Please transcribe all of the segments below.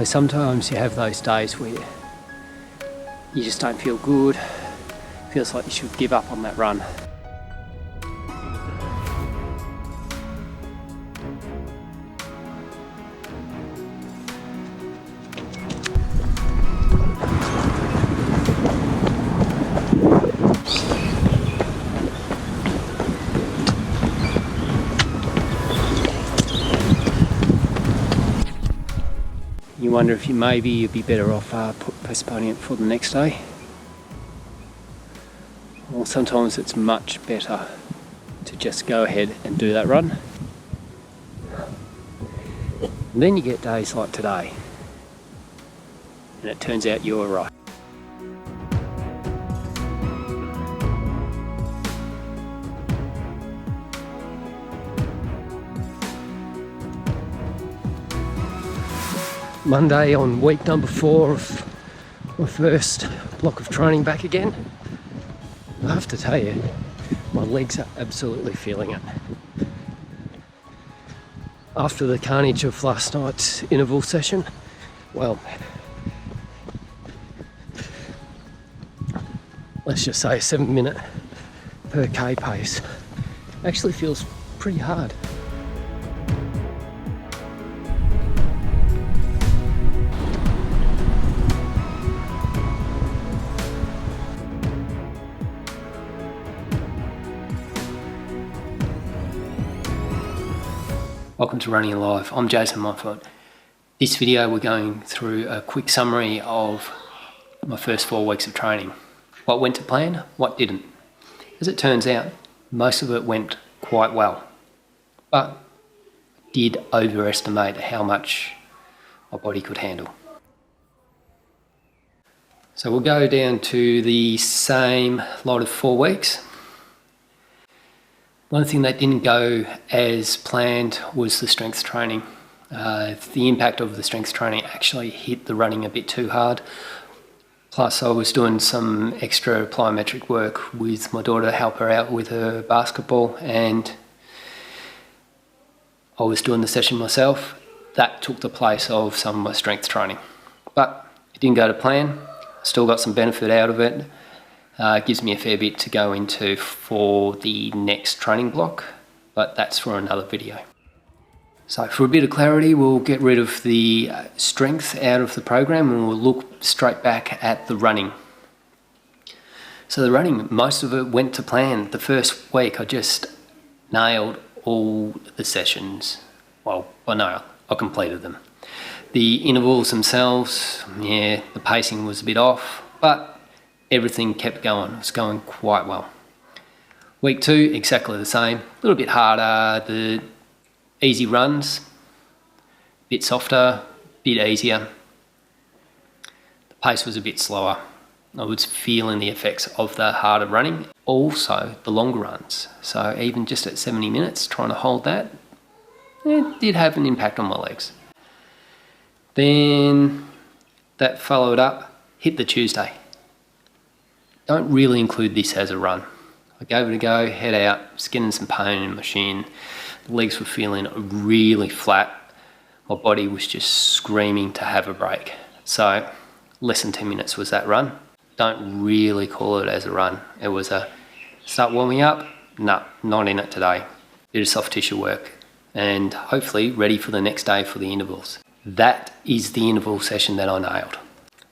So sometimes you have those days where you just don't feel good, feels like you should give up on that run. You wonder if you'd be better off postponing it for the next day. Well, sometimes it's much better to just go ahead and do that run. And then you get days like today, and it turns out you were right. Monday on week number 4 of my first block of training back again. I have to tell you, my legs are absolutely feeling it. After the carnage of last night's interval session, well, let's just say a 7-minute per K pace actually feels pretty hard. Welcome to Running Alive. I'm Jason Montfort. This video we're going through a quick summary of my first 4 weeks of training. What went to plan, what didn't. As it turns out, most of it went quite well, but did overestimate how much my body could handle. So we'll go down to the same lot of 4 weeks. One thing that didn't go as planned was the strength training. The impact of the strength training actually hit the running a bit too hard. Plus I was doing some extra plyometric work with my daughter to help her out with her basketball, and I was doing the session myself. That took the place of some of my strength training. But it didn't go to plan. Still got some benefit out of it. It gives me a fair bit to go into for the next training block, but that's for another video. So for a bit of clarity, we'll get rid of the strength out of the program and we'll look straight back at the running. So the running, most of it went to plan. The first week I just nailed all the sessions. Well, I completed them. The intervals themselves, yeah, the pacing was a bit off, but everything kept going. It was going quite well. Week 2, exactly the same. A little bit harder. The easy runs, a bit softer, a bit easier. The pace was a bit slower. I was feeling the effects of the harder running. Also, the longer runs. So even just at 70 minutes, trying to hold that, it did have an impact on my legs. Then that followed up, hit the Tuesday. Don't really include this as a run. I gave it a go, head out, was getting some pain in my shin. The legs were feeling really flat. My body was just screaming to have a break. So less than 10 minutes was that run. Don't really call it as a run. It was a start warming up. No, not in it today. Bit of soft tissue work and hopefully ready for the next day for the intervals. That is the interval session that I nailed.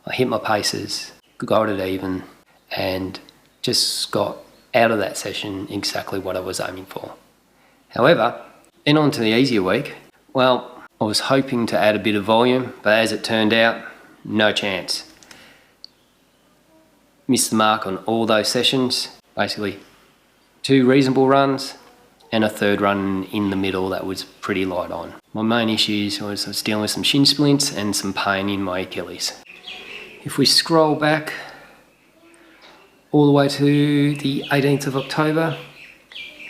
I hit my paces, got it even, and just got out of that session exactly what I was aiming for. However, then on to the easier week. Well, I was hoping to add a bit of volume, but as it turned out, no chance. Missed the mark on all those sessions. Basically, 2 reasonable runs and a 3rd run in the middle that was pretty light on. My main issues was I was dealing with some shin splints and some pain in my Achilles. If we scroll back all the way to the 18th of October,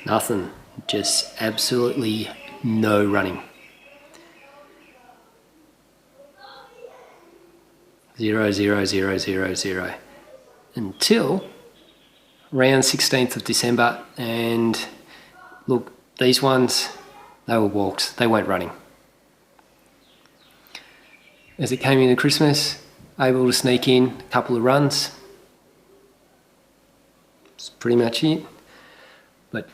nothing, just absolutely no running. 0, 0, 0, 0, 0. Until around 16th of December, and look, these ones, they were walks, they weren't running. as it came into Christmas, able to sneak in a couple of runs. That's pretty much it. But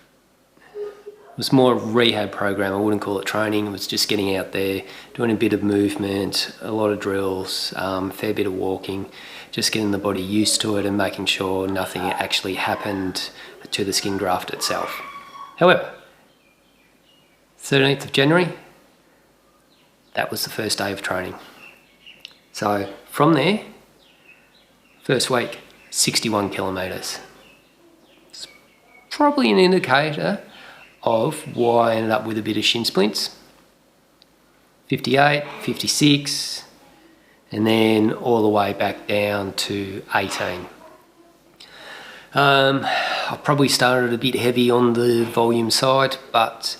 it was more a rehab program. I wouldn't call it training. It was just getting out there, doing a bit of movement, a lot of drills, a fair bit of walking, just getting the body used to it and making sure nothing actually happened to the skin graft itself. However, 13th of January, that was the first day of training. So from there, first week, 61 kilometres. It's probably an indicator of why I ended up with a bit of shin splints. 58, 56, and then all the way back down to 18. I probably started a bit heavy on the volume side, but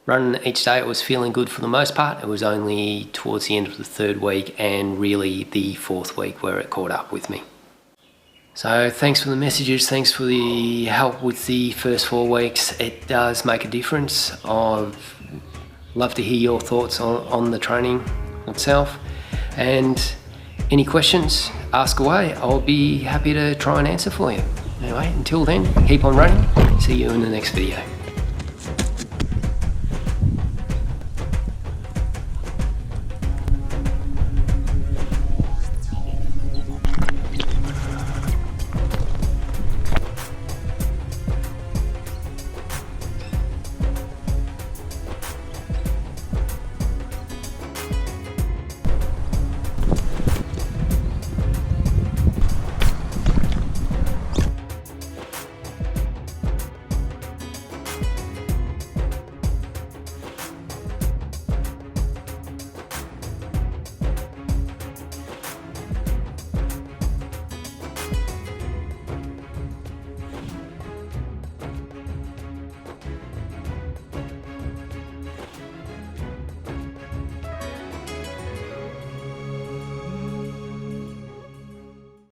running each day, it was feeling good for the most part. It was only towards the end of the third week and really the fourth week where it caught up with me. So thanks for the messages, thanks for the help with the first 4 weeks. It does make a difference. I'd love to hear your thoughts on the training itself. And any questions, ask away. I'll be happy to try and answer for you. Anyway, until then, keep on running. See you in the next video.